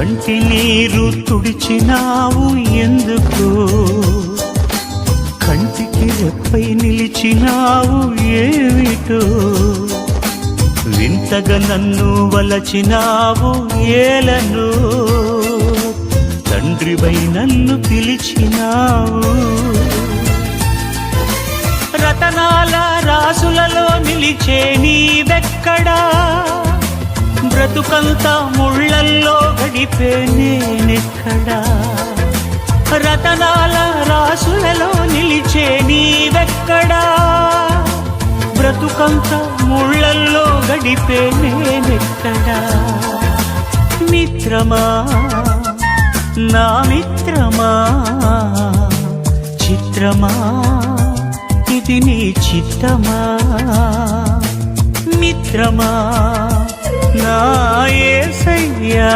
కంటి నీరు తుడిచినావు ఎందుకు, కంటికి రెప్పై నిలిచినావు ఏమిటో, వింతగా నన్ను వలచినావు ఏలను, తండ్రివై నన్ను పిలిచినావు. రతనాల రాసులలో నిలిచే నీవెక్కడా, బ్రతుకంతా ముళ్ళల్లో గడిపే నేనెక్కడా. రతనాల రాసులలో నిలిచే నీవెక్కడా, బ్రతుకంతా ముళ్ళల్లో గడిపే నేనెక్కడా. మిత్రమా నా మిత్రమా, చిత్రమా ఇది నీ చిత్తమా. మిత్రమా నా యేసయ్యా.